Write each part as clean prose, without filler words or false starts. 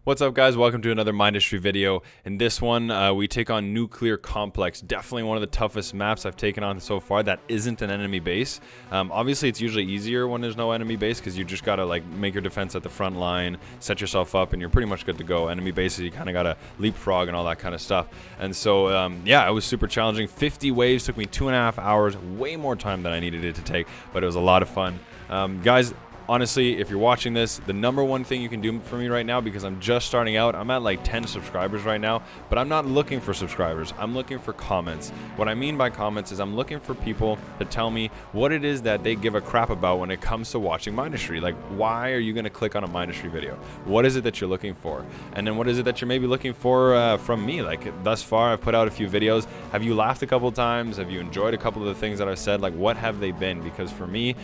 What's up, guys? Welcome to another Mindustry video. In this one, we take on Nuclear Complex. Definitely one of the toughest maps I've taken on so far that isn't an enemy base. Obviously, it's usually easier when there's no enemy base because you just gotta like make your defense at the front line, set yourself up, and you're pretty much good to go. Enemy bases, you kind of gotta leapfrog and all that kind of stuff. And so, yeah, it was super challenging. 50 waves took me 2.5 hours, way more time than I needed it to take, but it was a lot of fun. Guys, honestly, if you're watching this, the number one thing you can do for me right now, because I'm just starting out, I'm at like 10 subscribers right now, but I'm not looking for subscribers. I'm looking for comments. What I mean by comments is I'm looking for people to tell me what it is that they give a crap about when it comes to watching Mindustry. Like, why are you going to click on a Mindustry video? What is it that you're looking for? And then what is it that you're maybe looking for from me? Like, thus far, I've put out a few videos. Have you laughed a couple times? Have you enjoyed a couple of the things that I've said? Like, what have they been? Because for me,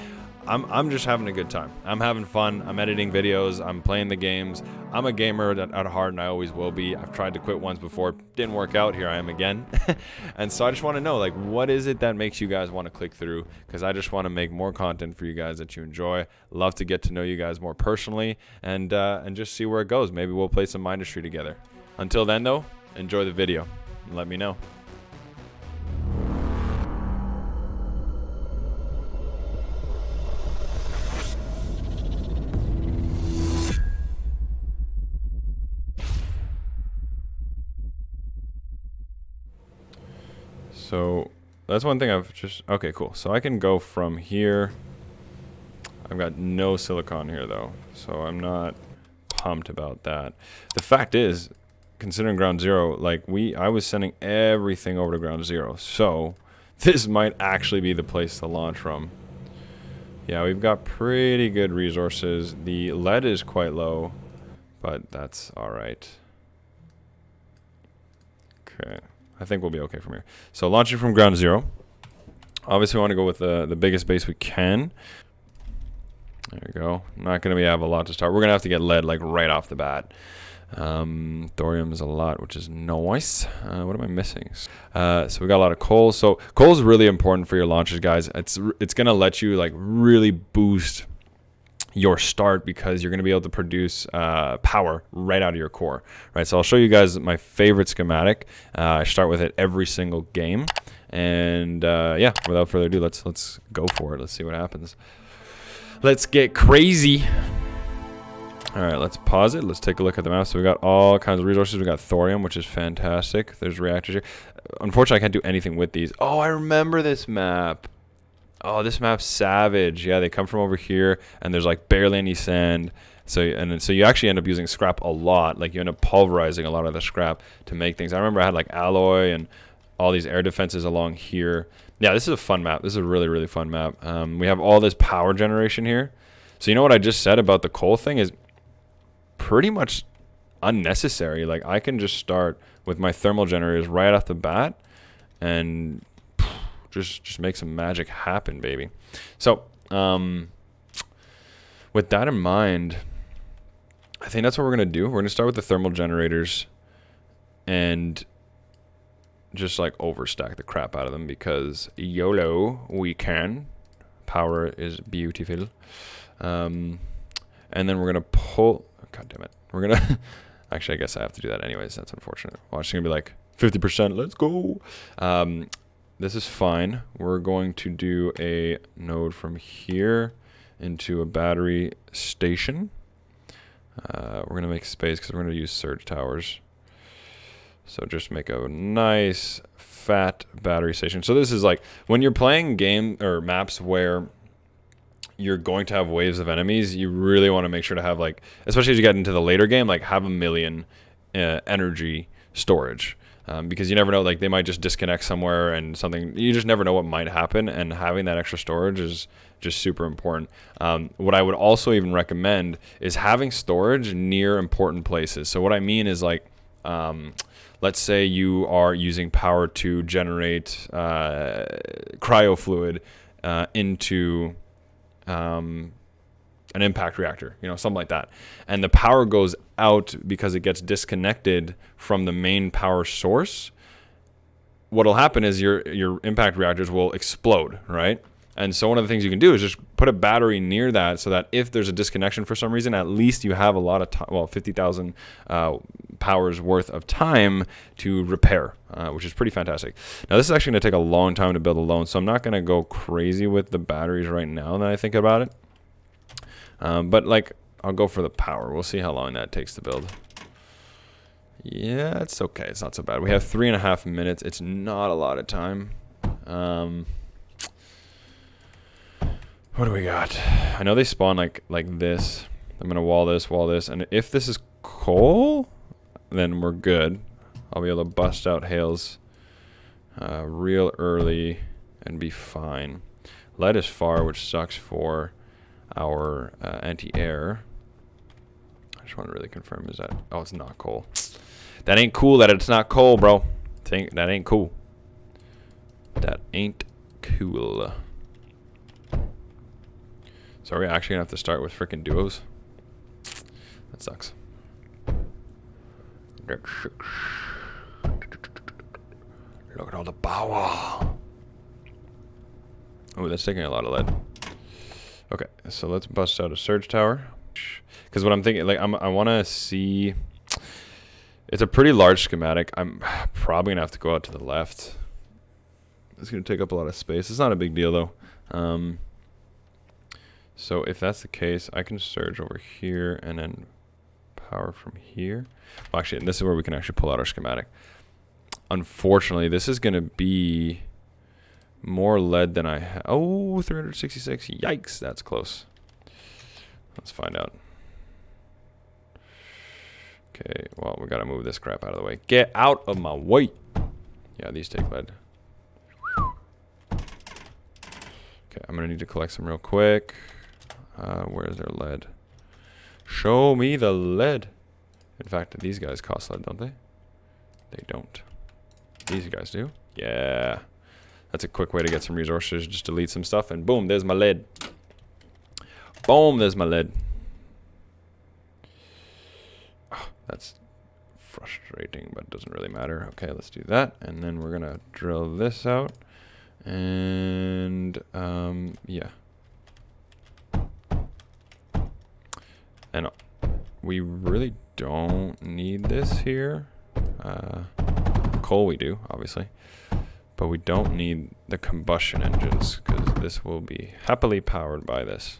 I'm just having a good time. I'm having fun. I'm editing videos. I'm playing the games. I'm a gamer at heart, and I always will be. I've tried to quit once before. Didn't work out. Here I am again. And so I just want to know, like, what is it that makes you guys want to click through? Because I just want to make more content for you guys that you enjoy. Love to get to know you guys more personally and just see where it goes. Maybe we'll play some Mindustry together. Until then, though, enjoy the video and let me know. So that's one thing okay, cool. So I can go from here. I've got no silicon here though, so I'm not pumped about that. The fact is, considering ground zero, like I was sending everything over to ground zero, so this might actually be the place to launch from. Yeah, we've got pretty good resources. The lead is quite low, but that's all right. Okay. I think we'll be okay from here. So launching from ground zero. Obviously, we want to go with the biggest base we can. There we go. Not going to have a lot to start. We're going to have to get lead like right off the bat. Thorium is a lot, which is nice. What am I missing? So we got a lot of coal. So coal is really important for your launches, guys. It's going to let you like really boost your start because you're going to be able to produce power right out of your core, right? So I'll show you guys my favorite schematic. I start with it every single game, and yeah, without further ado, let's go for it. Let's see what happens. Let's get crazy. All right, let's pause it. Let's take a look at the map. So we got all kinds of resources. We got thorium, which is fantastic. There's reactors here. Unfortunately, I can't do anything with these. Oh, I remember this map. Oh, this map's savage. Yeah, they come from over here, and there's like barely any sand. So you actually end up using scrap a lot. Like you end up pulverizing a lot of the scrap to make things. I remember I had like alloy and all these air defenses along here. Yeah, this is a fun map. This is a really, really fun map. We have all this power generation here. So you know what I just said about the coal thing is pretty much unnecessary. Like I can just start with my thermal generators right off the bat and just make some magic happen, baby. So with that in mind, I think that's what we're gonna do. We're gonna start with the thermal generators and just like overstack the crap out of them because YOLO, we can. Power is beautiful. And then we're gonna pull, god damn it, we're gonna actually I guess I have to do that anyways. That's unfortunate. Watch, it's gonna be like 50%. Let's go. This is fine. We're going to do a node from here into a battery station. We're going to make space because we're going to use surge towers. So just make a nice fat battery station. So this is like when you're playing game or maps where you're going to have waves of enemies, you really want to make sure to have like, especially as you get into the later game, like have 1 million energy storage. Because you never know, like they might just disconnect somewhere and something, you just never know what might happen, and having that extra storage is just super important. What I would also even recommend is having storage near important places. So what I mean is like, let's say you are using power to generate cryo fluid into an impact reactor, you know, something like that. And the power goes out because it gets disconnected from the main power source. What'll happen is your impact reactors will explode, right? And so one of the things you can do is just put a battery near that so that if there's a disconnection for some reason, at least you have a lot of time, well, 50,000 powers worth of time to repair, which is pretty fantastic. Now, this is actually going to take a long time to build alone, so I'm not going to go crazy with the batteries right now that I think about it. But, like, I'll go for the power. We'll see how long that takes to build. Yeah, it's okay. It's not so bad. We have 3.5 minutes. It's not a lot of time. What do we got? I know they spawn like this. I'm gonna wall this, and if this is coal, then we're good. I'll be able to bust out hails real early and be fine. Lead is far, which sucks for our anti-air. I just want to really confirm, is that, oh, it's not coal. That ain't cool that it's not coal, bro. That ain't cool. That ain't cool. So are we actually gonna have to start with freaking duos? That sucks. Look at all the power. Oh, that's taking a lot of lead. Okay, so let's bust out a surge tower. Because what I'm thinking, like, I want to see. It's a pretty large schematic. I'm probably gonna have to go out to the left. It's gonna take up a lot of space. It's not a big deal though. So if that's the case, I can surge over here and then power from here. Well, actually, and this is where we can actually pull out our schematic. Unfortunately, this is going to be more lead than I have. Oh, 366. Yikes, that's close. Let's find out. Okay, well, we got to move this crap out of the way. Get out of my way. Yeah, these take lead. Okay, I'm going to need to collect some real quick. Where's their lead? Show me the lead. In fact, these guys cost lead, don't they? They don't. These guys do. Yeah. That's a quick way to get some resources. Just delete some stuff and boom, there's my lead. Boom, there's my lead. Oh, that's frustrating, but it doesn't really matter. Okay, let's do that. And then we're going to drill this out. And, yeah. And we really don't need this here. Coal we do, obviously. But we don't need the combustion engines, because this will be happily powered by this.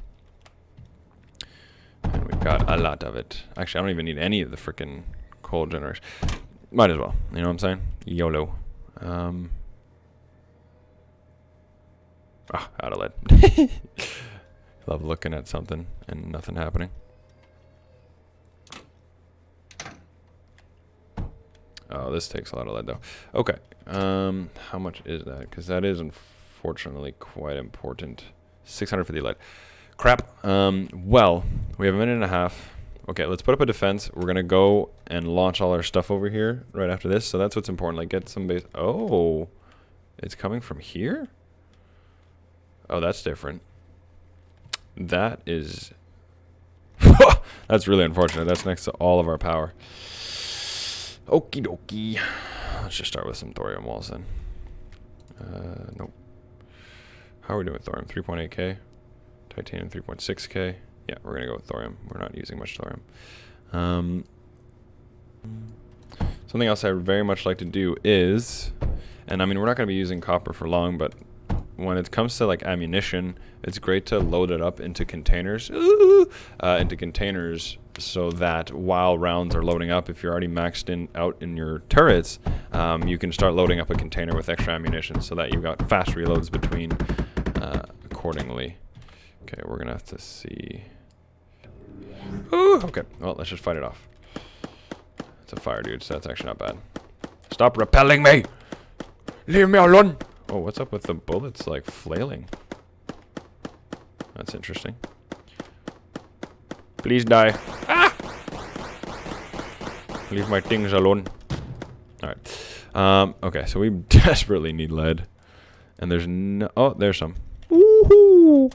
And we've got a lot of it. Actually, I don't even need any of the freaking coal generators. Might as well. You know what I'm saying? YOLO. Out of lead. Love looking at something and nothing happening. Oh, this takes a lot of lead, though. Okay. How much is that? Because that is, unfortunately, quite important. 650 lead. Crap. Well, we have a minute and a half. Okay, let's put up a defense. We're going to go and launch all our stuff over here right after this. So that's what's important. Like, get some base. Oh, it's coming from here? Oh, that's different. That is... That's really unfortunate. That's next to all of our power. Okie dokie. Let's just start with some thorium walls then. Nope. How are we doing with thorium? 3.8k. Titanium 3.6k. Yeah, we're going to go with thorium. We're not using much thorium. Something else I very much like to do is, and I mean, we're not going to be using copper for long, but when it comes to like ammunition, it's great to load it up into containers. So that while rounds are loading up, if you're already maxed out in your turrets, you can start loading up a container with extra ammunition so that you've got fast reloads between accordingly. Okay, we're gonna have to see. Ooh, okay, well, let's just fight it off. It's a fire, dude, so that's actually not bad. Stop repelling me! Leave me alone! Oh, what's up with the bullets, like, flailing? That's interesting. Please die. Ah! Leave my things alone. Alright. Okay, so we desperately need lead. And there's no... Oh, there's some. Woohoo!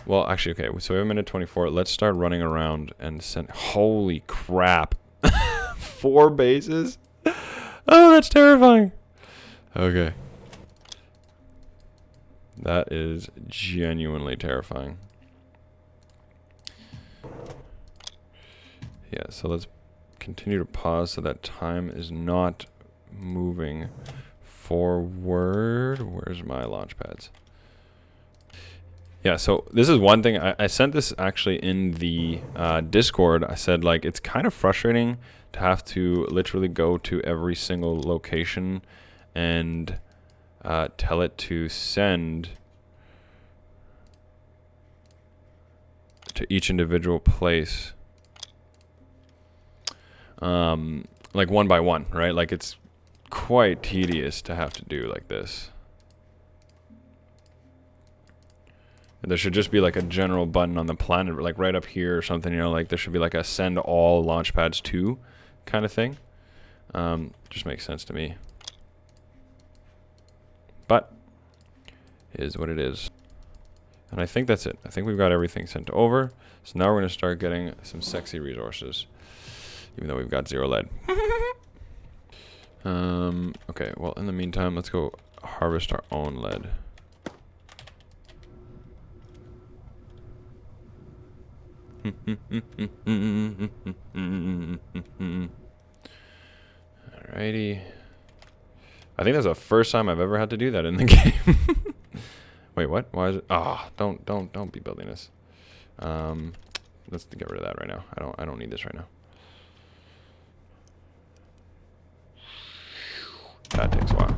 Well, actually, okay, so we have a minute 24. Let's start running around and send... Holy crap. 4 bases? Oh, that's terrifying. Okay. That is genuinely terrifying. Yeah, so let's continue to pause so that time is not moving forward. Where's my launch pads? Yeah, so this is one thing. I sent this actually in the Discord. I said, like, it's kind of frustrating to have to literally go to every single location and tell it to send to each individual place, like one by one, right? Like, it's quite tedious to have to do like this. There should just be like a general button on the planet, like right up here or something, you know, like there should be like a send all launch pads to kind of thing. Just makes sense to me. But it is what it is. And I think that's it. I think we've got everything sent over. So now we're going to start getting some sexy resources, even though we've got 0 lead. Okay, well, in the meantime, let's go harvest our own lead. Alrighty. I think that's the first time I've ever had to do that in the game. Wait, what? Why is it? Ah, don't be building this. Let's get rid of that right now. I don't need this right now. That takes a while.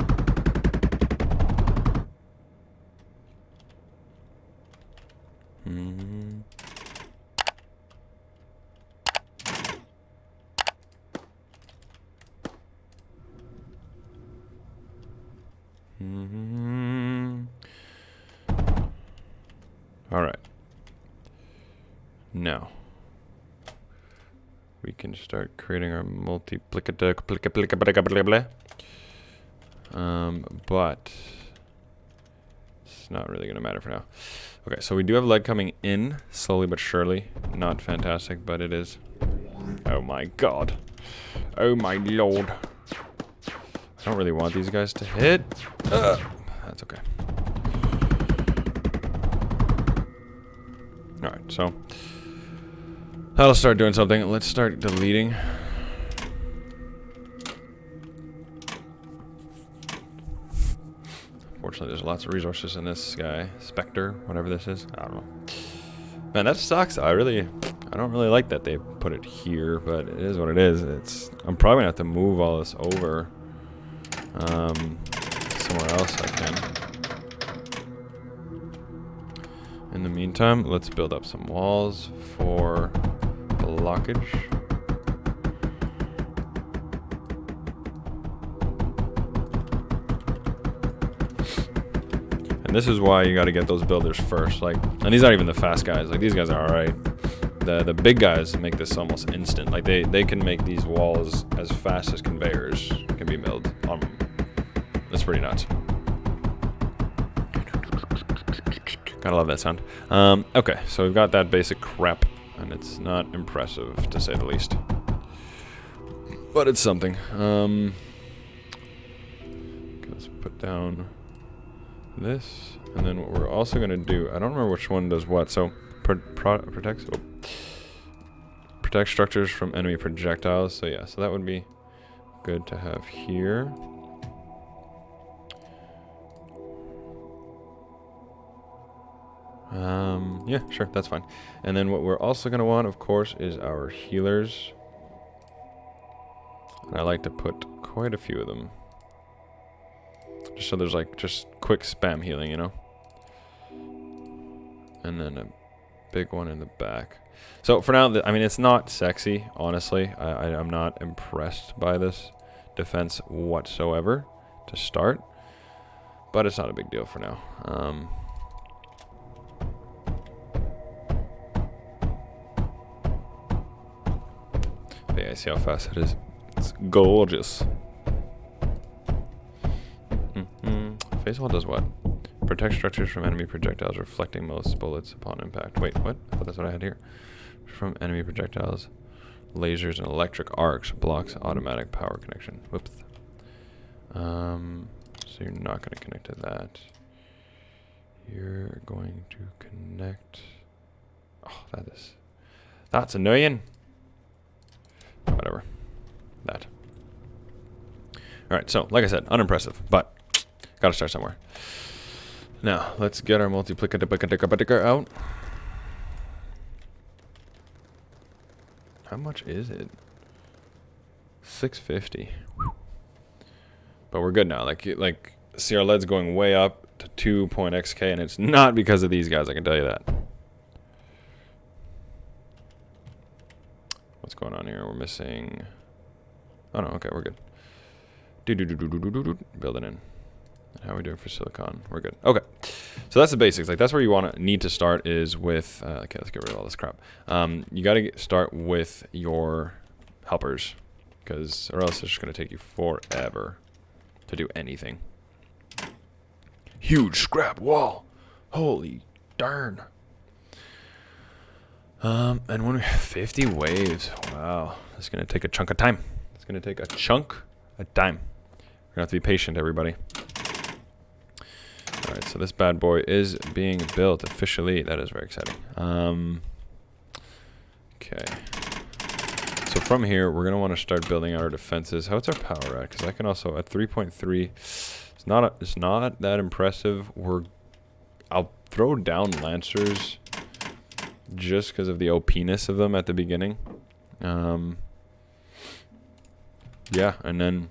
All right. Now we can start creating our multiplicative, but it's not really gonna matter for now. Okay, so we do have lead coming in slowly but surely. Not fantastic, but it is. Oh my god. Oh my lord. I don't really want these guys to hit. That's okay. Alright, so that'll start doing something. Let's start deleting. Fortunately, there's lots of resources in this guy. Spectre, whatever this is. I don't know. Man, that sucks. I don't really like that they put it here, but it is what it is. I'm probably gonna have to move all this over somewhere else I can. In the meantime, let's build up some walls for blockage. And this is why you got to get those builders first. Like, and these aren't even the fast guys. Like, these guys are all right. The big guys make this almost instant. Like, they can make these walls as fast as conveyors can be milled on them. That's pretty nuts. Gotta love that sound. Okay, so we've got that basic crap, and it's not impressive to say the least. But it's something. Okay, let's put down this, and then what we're also gonna do, I don't remember which one does what. So protect structures from enemy projectiles. So yeah, so that would be good to have here. Yeah, sure, that's fine. And then what we're also gonna want, of course, is our healers. And I like to put quite a few of them, just so there's like just quick spam healing, you know. And then a big one in the back. So for now, I mean, it's not sexy, honestly. I'm not impressed by this defense whatsoever to start, but it's not a big deal for now. Yeah, I see how fast it is. It's gorgeous. Phase wall does what? Protect structures from enemy projectiles, reflecting most bullets upon impact. Wait, what? I thought that's what I had here. From enemy projectiles, lasers, and electric arcs. Blocks automatic power connection. Whoops. So you're not going to connect to that. You're going to connect. Oh, that's annoying. Whatever. That. All right, so like I said, unimpressive, but gotta start somewhere. Now, let's get our multiplicator out. How much is it? 650. But we're good now. Like see our lead's going way up to 2.xk, and it's not because of these guys, I can tell you that. What's going on here? We're missing. Oh no, okay, we're good. Build it in. And how are we doing for silicon? We're good. Okay, so that's the basics. Like that's where you need to start is with. Okay, let's get rid of all this crap. You got to start with your helpers, because or else it's just gonna take you forever to do anything. Huge scrap wall. Holy darn. And when we have 50 waves, wow, it's gonna take a chunk of time. It's gonna take a chunk of time. We're gonna have to be patient, everybody. All right, so this bad boy is being built officially. That is very exciting. Okay. So from here, we're gonna want to start building our defenses. How's our power at? Because I can also at 3.3. It's not that impressive. I'll throw down lancers just because of the OP-ness of them at the beginning. Yeah, and then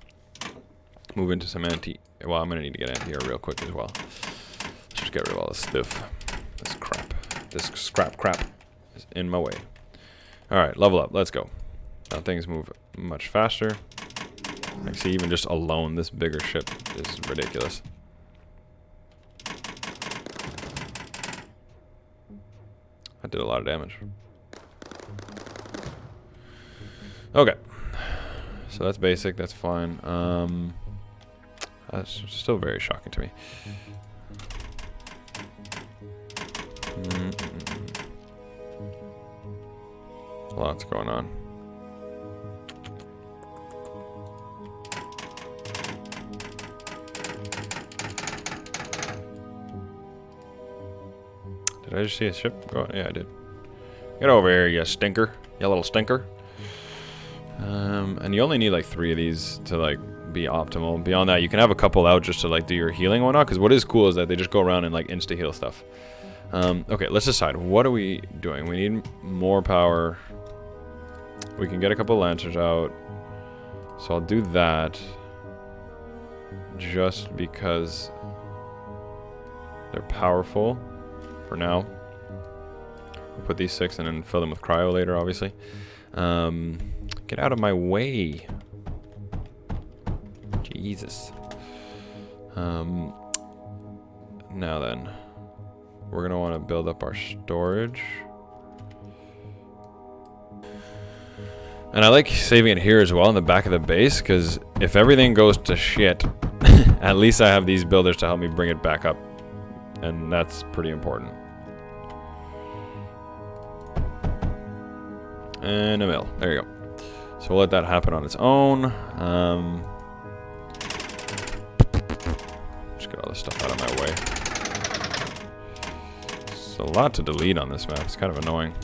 move into some anti. Well, I'm gonna need to get anti-air real quick as well. Let's just get rid of all this stuff. This crap. This scrap crap is in my way. All right, level up. Let's go. Now things move much faster. Like, see, even just alone, this bigger ship is ridiculous. That did a lot of damage. Okay. So that's basic, that's fine. That's still very shocking to me. Lots going on. Did I just see a ship go? Yeah, I did. Get over here, you stinker. You little stinker. And you only need like 3 of these to like be optimal. Beyond that, you can have a couple out just to like do your healing and whatnot. Because what is cool is that they just go around and like insta heal stuff. Okay, let's decide. What are we doing? We need more power. We can get a couple lancers out. So I'll do that. Just because they're powerful. For now. We'll put these 6 and then fill them with cryo later, obviously. Get out of my way. Jesus. Now then. We're going to want to build up our storage. And I like saving it here as well in the back of the base, because if everything goes to shit, at least I have these builders to help me bring it back up. And that's pretty important. And a mill. There you go. So we'll let that happen on its own. Just get all this stuff out of my way. It's a lot to delete on this map. It's kind of annoying.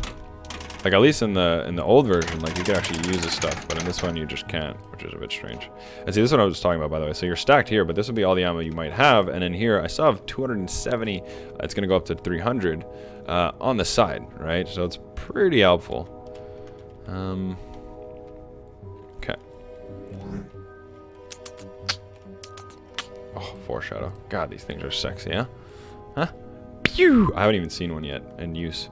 Like at least in the old version, like you could actually use this stuff, but in this one you just can't, which is a bit strange. And see, this is what I was talking about, by the way. So you're stacked here, but this will be all the ammo you might have, and in here I still have 270. It's gonna go up to 300 on the side, right? So it's pretty helpful. Okay. Oh, foreshadow. God, these things are sexy, huh? Huh? Pew! I haven't even seen one yet in use.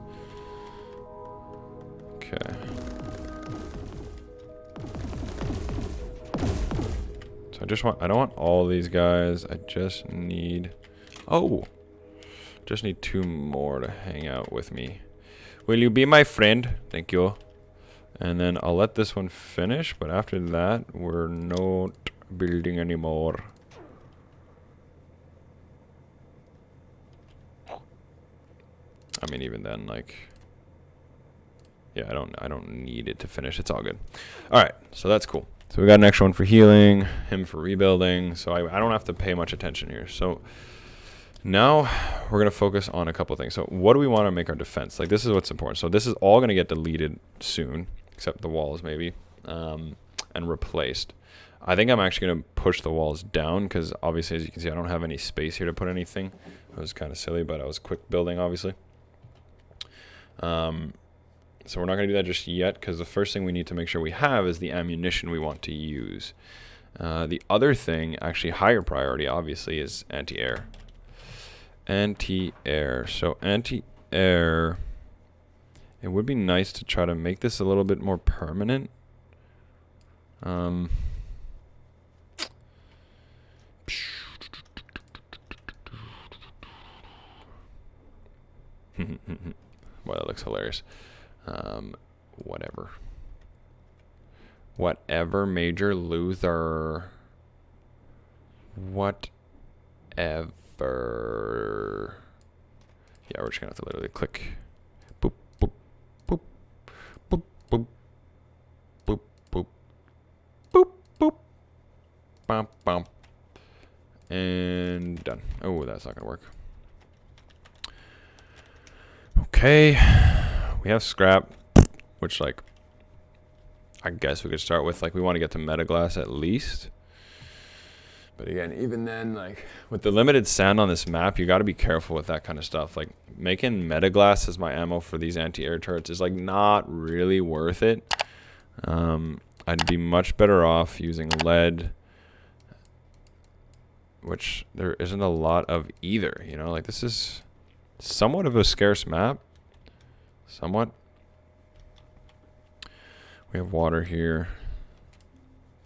Okay. So I don't want all these guys. I just need, just need 2 more to hang out with me. Will you be my friend? Thank you. And then I'll let this one finish, but after that, we're not building anymore. I mean, even then, like, yeah, I don't need it to finish. It's all good. All right, so that's cool. So we got an extra one for healing, him for rebuilding. So I don't have to pay much attention here. So Now we're going to focus on a couple things. So what do we want to make our defense? Like, this is what's important. So this is all going to get deleted soon, except the walls maybe, and replaced. I think I'm actually going to push the walls down because obviously, as you can see, I don't have any space here to put anything. It was kind of silly, but I was quick building, obviously. So we're not going to do that just yet because the first thing we need to make sure we have is the ammunition we want to use. The other thing, actually higher priority, obviously, is anti-air. Anti-air. So anti-air, it would be nice to try to make this a little bit more permanent. Well, that looks hilarious. Whatever, Major Luther. Whatever. Yeah, we're just gonna have to literally click. Boop, boop, boop, boop, boop, boop, boop, boop, boop, bump, bump, and done. Oh, that's not gonna work. Okay, we have scrap, which, like, I guess we could start with. Like, we want to get to metaglass at least. But again, even then, like, with the limited sand on this map, you got to be careful with that kind of stuff. Like, making metaglass as my ammo for these anti-air turrets is, like, not really worth it. I'd be much better off using lead, which there isn't a lot of either, you know? Like, this is somewhat of a scarce map. Somewhat. We have water here.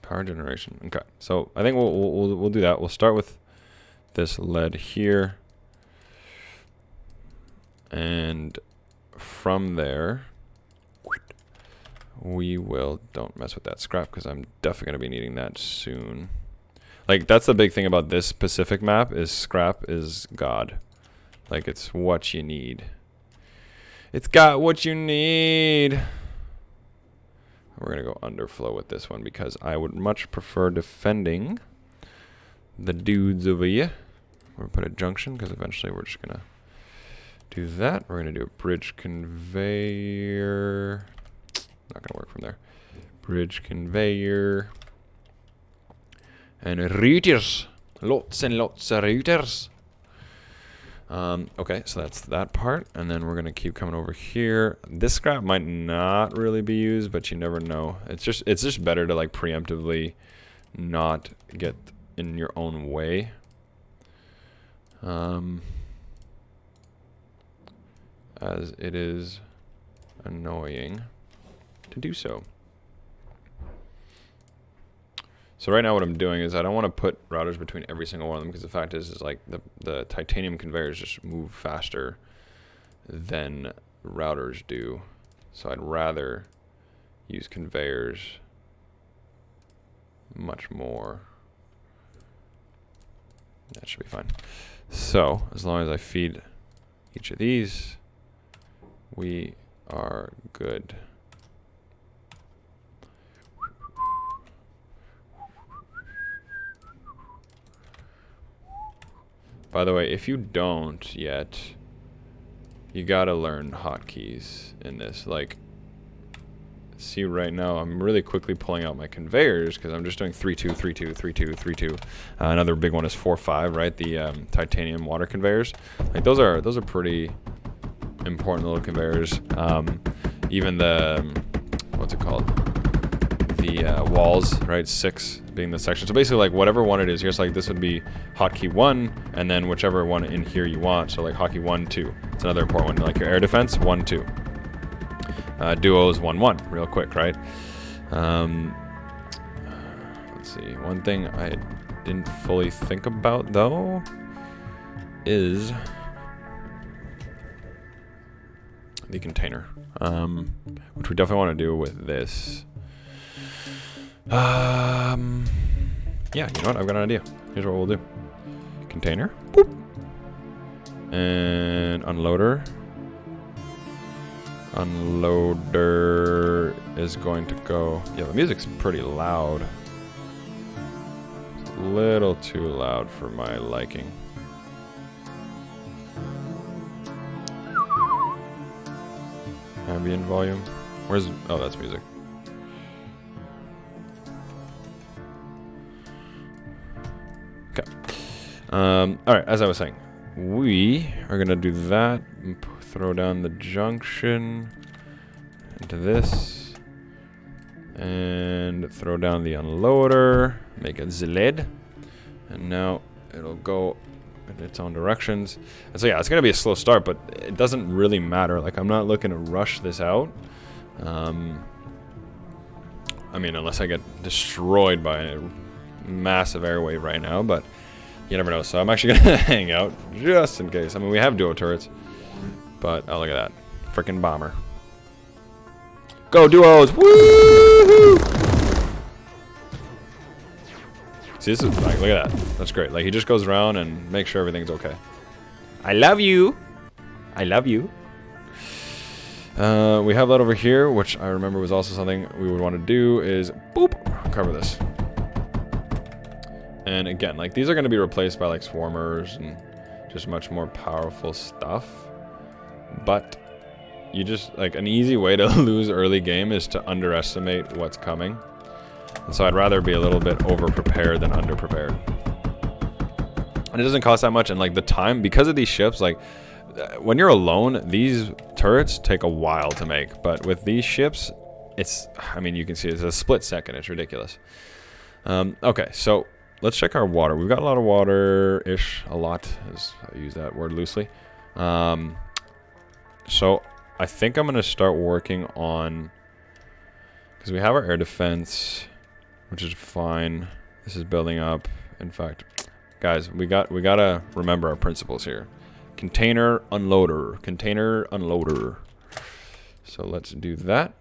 Power generation. Okay, so I think we'll do that. We'll start with this lead here, and from there we will, don't mess with that scrap because I'm definitely gonna be needing that soon. Like, that's the big thing about this specific map, is scrap is God. Like, it's what you need. It's got what you need. We're going to go underflow with this one because I would much prefer defending the dudes over here. We're going to put a junction because eventually we're just going to do that. We're going to do a bridge conveyor. Not going to work from there. Bridge conveyor. And routers. Lots and lots of routers. Okay, so that's that part, and then we're going to keep coming over here. This scrap might not really be used, but you never know. It's just better to, like, preemptively not get in your own way. As it is annoying to do so. So right now what I'm doing is I don't want to put routers between every single one of them, because the fact is like the titanium conveyors just move faster than routers do. So I'd rather use conveyors much more. That should be fine. So as long as I feed each of these, we are good. By the way, if you don't yet, you gotta learn hotkeys in this. Like, see right now, I'm really quickly pulling out my conveyors because I'm just doing 3-2, 3-2, 3-2, 3-2. Another big one is 4-5, right? The titanium water conveyors. Like, those are pretty important little conveyors. Even the what's it called? The walls, right? 6 being the section. So basically, like, whatever one it is, here's like this would be hotkey 1, and then whichever one in here you want. So like hotkey 1, 2. It's another important one. Like your air defense, 1, 2. Duos 1, 1. Real quick, right? Let's see. One thing I didn't fully think about though is the container, which we definitely want to do with this. Yeah, you know what? I've got an idea. Here's what we'll do. Container. Boop. And unloader. Unloader is going to go... Yeah, the music's pretty loud. It's a little too loud for my liking. ambient volume. Where's... Oh, that's music. Okay. Alright, as I was saying, we are going to do that. Throw down the junction into this. And throw down the unloader. Make it ZLED. And now it'll go in its own directions. And so yeah, it's going to be a slow start, but it doesn't really matter. Like, I'm not looking to rush this out. I mean, unless I get destroyed by a massive air wave right now, but you never know. So I'm actually going to hang out just in case. I mean, we have duo turrets, but oh, look at that. Freaking bomber. Go duos! Woo! See, this is like, look at that. That's great. Like, he just goes around and makes sure everything's okay. I love you. I love you. We have that over here, which I remember was also something we would want to do is boop, cover this. And again, like, these are going to be replaced by like swarmers and just much more powerful stuff. But you just, like, an easy way to lose early game is to underestimate what's coming. And so I'd rather be a little bit over-prepared than under-prepared. And it doesn't cost that much, and like the time, because of these ships, like, when you're alone, these turrets take a while to make. But with these ships, it's, I mean, you can see it's a split second. It's ridiculous. Okay, so let's check our water. We've got a lot of water-ish. A lot, as I use that word loosely. So I think I'm going to start working on, because we have our air defense, which is fine. This is building up. In fact, guys, we gotta remember our principles here. Container unloader. Container unloader. So let's do that.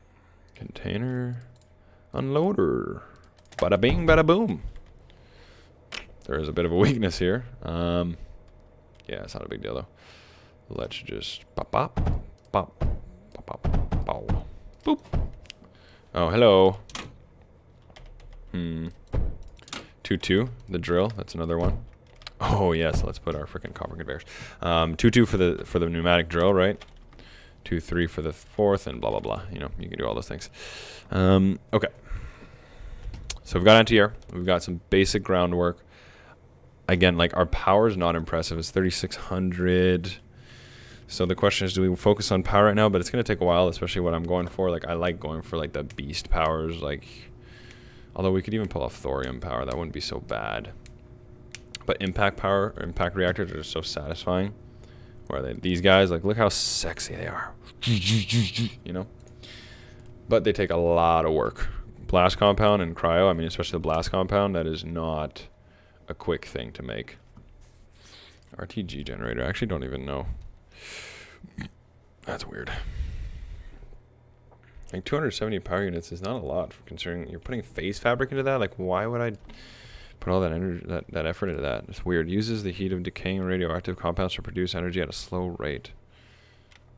Container unloader. Bada bing, bada boom. There is a bit of a weakness here. Yeah, it's not a big deal though. Let's just pop, pop, pop, pop, pop, pow. Boop. Oh, hello. 2-2, the drill. That's another one. Oh yes, let's put our freaking copper conveyors. 2-2 for the pneumatic drill, right? 2-3 for the fourth, and blah blah blah. You know, you can do all those things. Okay. So we've got anti-air. We've got some basic groundwork. Again, like, our power is not impressive. It's 3,600. So the question is, do we focus on power right now? But it's going to take a while, especially what I'm going for. Like, I like going for like the beast powers. Like, although we could even pull off thorium power. That wouldn't be so bad. But impact power, or impact reactors are just so satisfying. Where are they? These guys, like, look how sexy they are. You know? But they take a lot of work. Blast compound and cryo, I mean, especially the blast compound, that is not a quick thing to make. RTG generator, I actually don't even know. That's weird. Like, 270 power units is not a lot, considering you're putting phase fabric into that. Like, why would I put all that energy, that effort into that? It's weird. Uses the heat of decaying radioactive compounds to produce energy at a slow rate.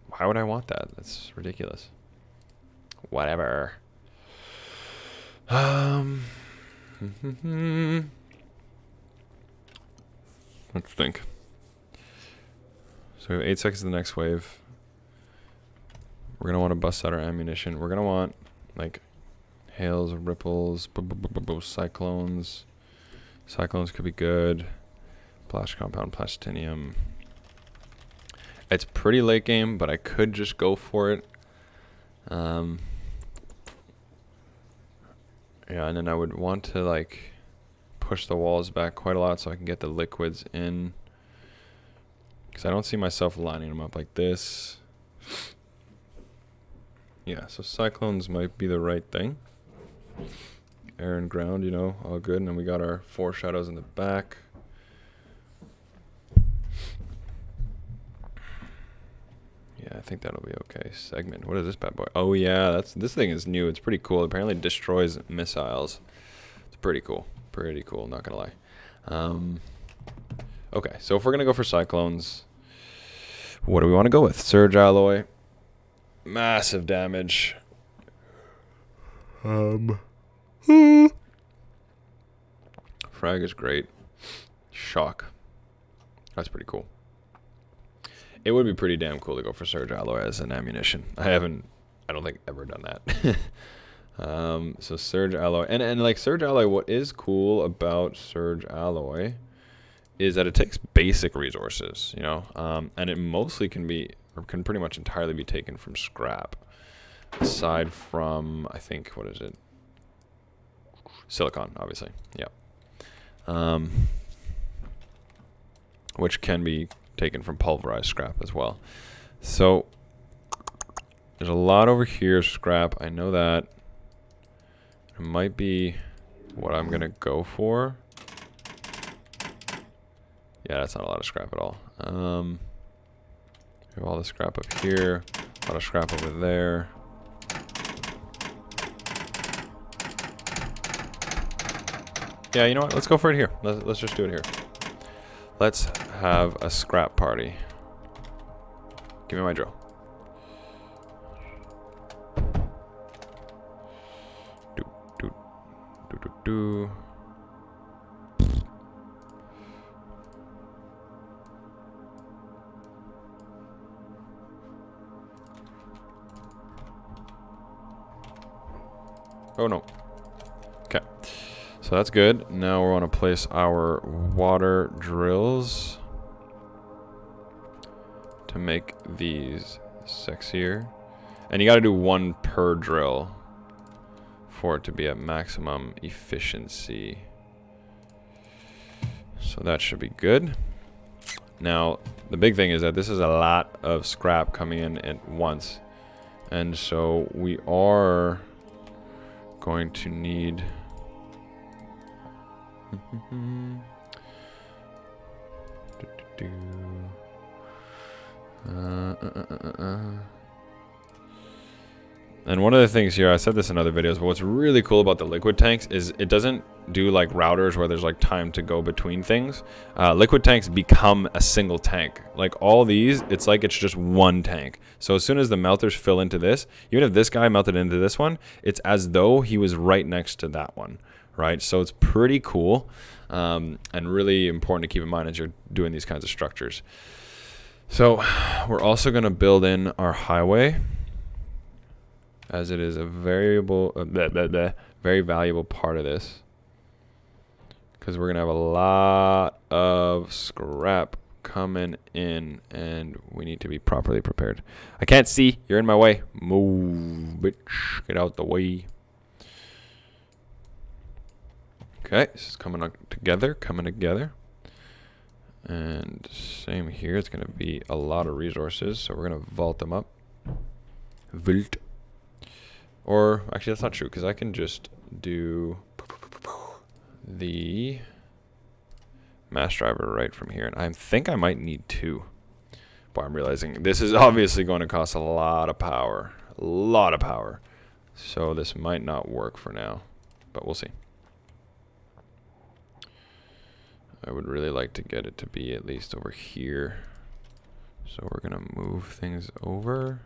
Why would I want that? That's ridiculous. Whatever. Let's think. So 8 seconds to the next wave. We're gonna want to bust out our ammunition. We're gonna want like hails, ripples, cyclones. Cyclones could be good. Blast compound, plastinium. It's pretty late game, but I could just go for it. Yeah, and then I would want to like push the walls back quite a lot so I can get the liquids in. Because I don't see myself lining them up like this. Yeah, so cyclones might be the right thing. Air and ground, you know, all good. And then we got our 4 shadows in the back. Yeah, I think that'll be okay. Segment. What is this bad boy? Oh yeah, this thing is new. It's pretty cool. Apparently it destroys missiles. It's pretty cool. Pretty cool, not gonna lie. Okay, so if we're gonna go for cyclones, what do we want to go with? Surge alloy. Massive damage. Frag is great. Shock. That's pretty cool. It would be pretty damn cool to go for surge alloy as an ammunition. I haven't I don't think ever done that. So Surge Alloy, and like Surge Alloy, what is cool about Surge Alloy is that it takes basic resources, you know, and it mostly can pretty much entirely be taken from scrap, aside from, I think, what is it? Silicon, obviously, yeah. Which can be taken from pulverized scrap as well. So there's a lot over here, scrap. I know that. It might be what I'm gonna go for. Yeah, that's not a lot of scrap at all. We have all the scrap up here, a lot of scrap over there. Yeah, you know what? Let's go for it here. Let's just do it here. Let's have a scrap party. Give me my drill. Do. Oh no. Okay. So that's good. Now we want to place our water drills to make these sexier. And you got to do one per drill for it to be at maximum efficiency. So that should be good. Now, the big thing is that this is a lot of scrap coming in at once. And so we are going to need and one of the things here, I said this in other videos, but what's really cool about the liquid tanks is it doesn't do like routers where there's like time to go between things. Liquid tanks become a single tank. Like all these, it's like it's just one tank. So as soon as the melters fill into this, even if this guy melted into this one, it's as though he was right next to that one, right? So it's pretty cool and really important to keep in mind as you're doing these kinds of structures. So we're also going to build in our highway, as it is a very valuable part of this, because we're gonna have a lot of scrap coming in and we need to be properly prepared. I can't see, you're in my way. Move, bitch, get out the way. Okay, this is coming together, and same here. It's gonna be a lot of resources, so we're gonna vault them up. Vault. Or, actually that's not true, because I can just do the mass driver right from here. And I think I might need two. But I'm realizing this is obviously going to cost a lot of power. A lot of power. So this might not work for now. But we'll see. I would really like to get it to be at least over here. So we're going to move things over.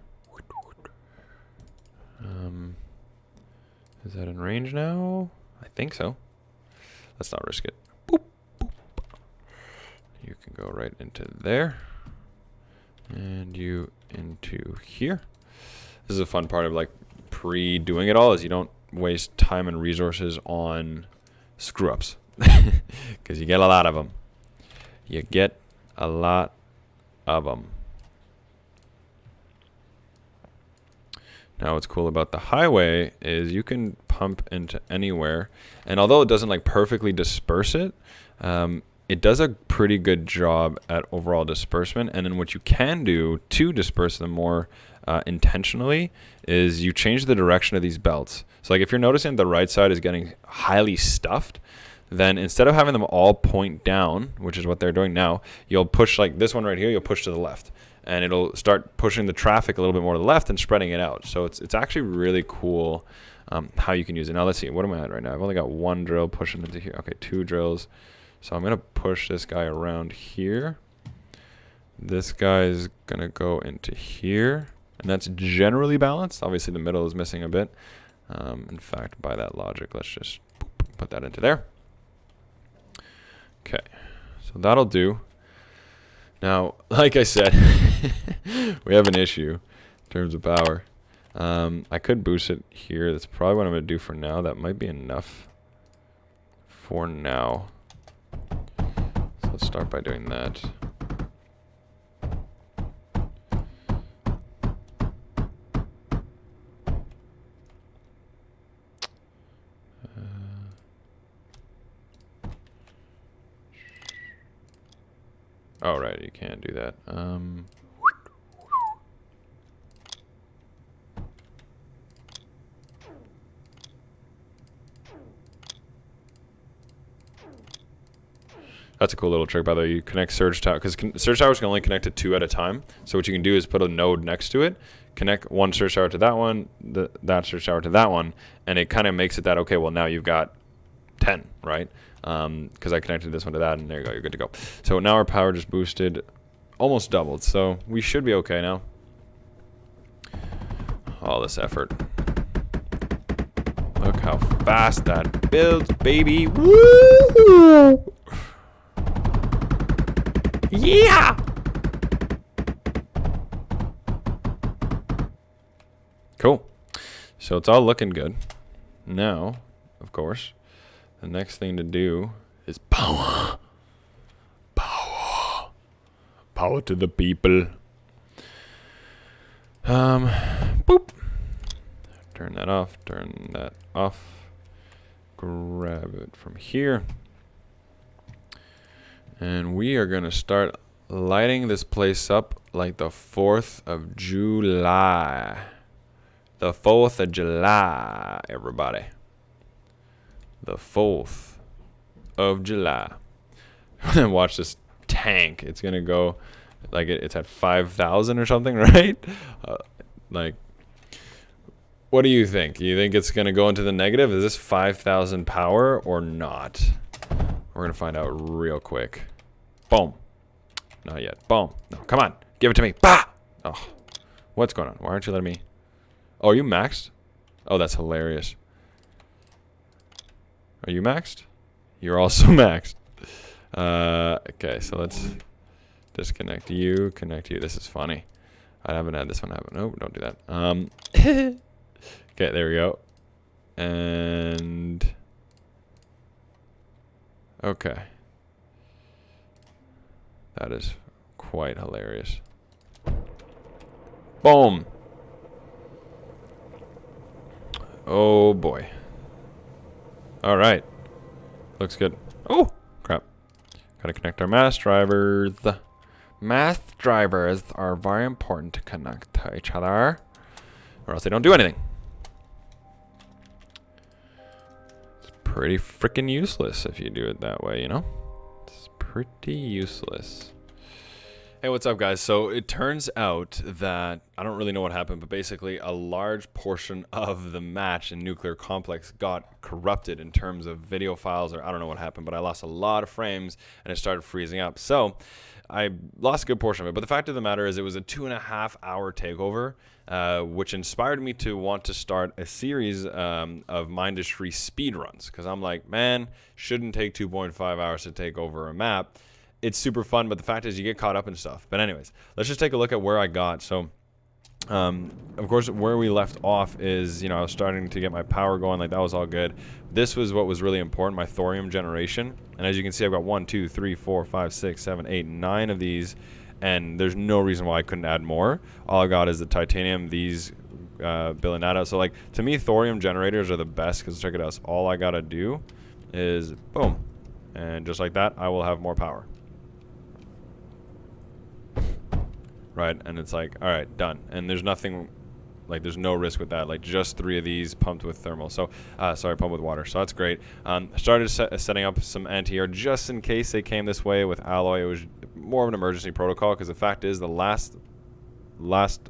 Is that in range now? I think so. Let's not risk it. Boop, boop. You can go right into there. And you into here. This is a fun part of like pre-doing it all, is you don't waste time and resources on screw-ups. Because you get a lot of them. You get a lot of them. Now what's cool about the highway is you can pump into anywhere, and although it doesn't like perfectly disperse it, it does a pretty good job at overall disbursement. And then what you can do to disperse them more intentionally is you change the direction of these belts. So like if you're noticing the right side is getting highly stuffed, then instead of having them all point down, which is what they're doing now, you'll push like this one right here, you'll push to the left. And it'll start pushing the traffic a little bit more to the left and spreading it out. So it's actually really cool how you can use it. Now let's see, what am I at right now? I've only got one drill pushing into here. Okay, two drills. So I'm gonna push this guy around here. This guy is gonna go into here. And that's generally balanced. Obviously the middle is missing a bit. In fact, by that logic, let's just put that into there. Okay, so that'll do. Now, like I said, we have an issue in terms of power. I could boost it here. That's probably what I'm going to do for now. That might be enough for now. So let's start by doing that. Oh, right, you can't do that. That's a cool little trick, by the way. You connect surge tower, because surge towers can only connect to 2 at a time. So what you can do is put a node next to it, connect one surge tower to that one, that surge tower to that one, and it kind of makes it that, okay, well, now you've got 10, right? Because I connected this one to that, and there you go, you're good to go. So now our power just boosted, almost doubled, so we should be okay now. All this effort. Look how fast that builds, baby. Woo! Yeah! Cool. So it's all looking good. Now, of course, the next thing to do is power. Power. Power to the people. Boop. Turn that off. Turn that off. Grab it from here. And we are going to start lighting this place up like the 4th of July. The 4th of July, everybody. The 4th of July. And watch this tank. It's going to go, like it's at 5,000 or something, right? Like, what do you think? You think it's going to go into the negative? Is this 5,000 power or not? We're going to find out real quick. Boom. Not yet. Boom. No, come on. Give it to me. Bah! Oh, what's going on? Why aren't you letting me? Oh, are you maxed? Oh, that's hilarious. Are you maxed? You're also maxed. Okay, so let's disconnect you, connect you. This is funny. I haven't had this one happen. No, don't do that. Okay, there we go. And okay. That is quite hilarious. Boom. Oh boy. All right. Looks good. Oh, crap. Gotta connect our mass drivers. Mass drivers are very important to connect to each other, or else they don't do anything. It's pretty freaking useless if you do it that way, you know? It's pretty useless. Hey, what's up, guys? So it turns out that, I don't really know what happened, but basically a large portion of the match in Nuclear Complex got corrupted in terms of video files, or I don't know what happened, but I lost a lot of frames and it started freezing up. So I lost a good portion of it, but the fact of the matter is it was a 2.5-hour takeover, which inspired me to want to start a series of Mindustry speedruns, because I'm like, man, shouldn't take 2.5 hours to take over a map. It's super fun, but the fact is you get caught up in stuff. But anyways, let's just take a look at where I got. So, of course, where we left off is, you know, I was starting to get my power going. Like, that was all good. This was what was really important, my thorium generation. And as you can see, I've got 1, 2, 3, 4, 5, 6, 7, 8, 9 of these. And there's no reason why I couldn't add more. All I got is the titanium, these billing that out. So, like, to me, thorium generators are the best, because check it out. So all I got to do is, boom. And just like that, I will have more power. Right, and it's like, all right, done. And there's nothing, like, there's no risk with that. Like, just 3 of these pumped with thermal. So, sorry, pumped with water. So that's great. Started setting up some anti-air just in case they came this way with alloy. It was more of an emergency protocol, because the fact is the last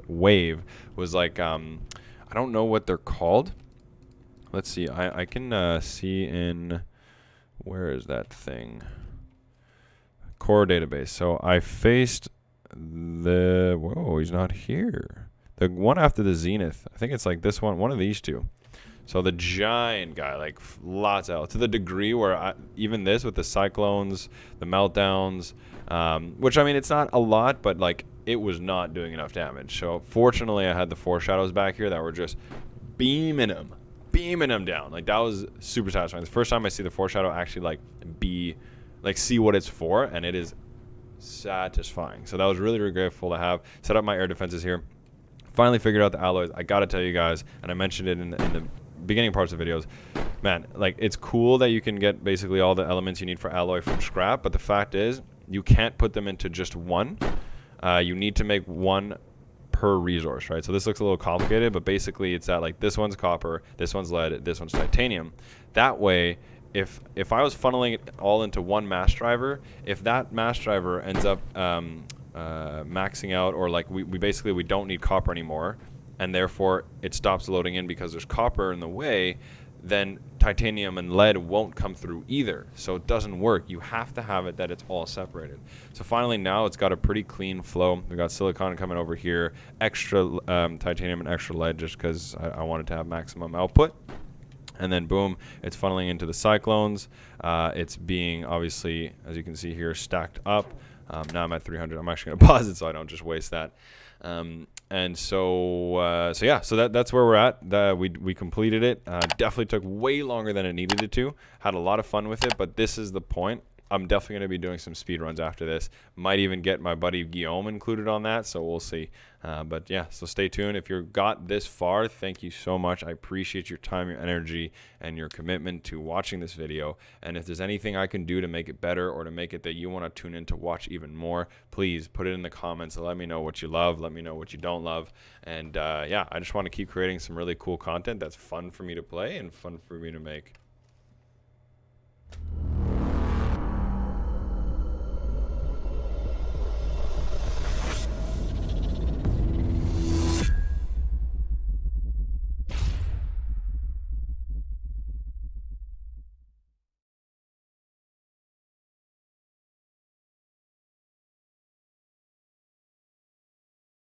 wave was like, I don't know what they're called. Let's see. I can see in, where is that thing? Core database. So I faced the, whoa, he's not here. The one after the Zenith. I think it's like this one of these two. So the giant guy, like lots out, to the degree where even this with the cyclones, the meltdowns, which I mean, it's not a lot, but like it was not doing enough damage. So fortunately I had the foreshadows back here that were just beaming him down. Like, that was super satisfying. The first time I see the foreshadow actually see what it's for, and it is satisfying. So that was really, really grateful to have. Set up my air defenses here. Finally figured out the alloys. I gotta tell you guys, and I mentioned it in the beginning parts of videos, man, like, it's cool that you can get basically all the elements you need for alloy from scrap, but the fact is you can't put them into just one. You need to make one per resource, right? So this looks a little complicated, but basically it's that, like, this one's copper, this one's lead, this one's titanium. That way, if I was funneling it all into one mass driver, if that mass driver ends up maxing out, or like we basically don't need copper anymore, and therefore it stops loading in because there's copper in the way, then titanium and lead won't come through either. So it doesn't work. You have to have it that it's all separated. So finally now it's got a pretty clean flow. We got silicon coming over here, extra titanium and extra lead, just because I wanted to have maximum output. And then boom, it's funneling into the cyclones. It's being, obviously, as you can see here, stacked up. Now I'm at 300. I'm actually going to pause it so I don't just waste that. And so that's where we're at. We completed it. Definitely took way longer than it needed it to. Had a lot of fun with it, but this is the point. I'm definitely going to be doing some speed runs after this. Might even get my buddy Guillaume included on that, so we'll see. But yeah, so stay tuned. If you got this far, thank you so much. I appreciate your time, your energy, and your commitment to watching this video. And if there's anything I can do to make it better, or to make it that you want to tune in to watch even more, please put it in the comments and let me know what you love. Let me know what you don't love. And yeah, I just want to keep creating some really cool content that's fun for me to play and fun for me to make.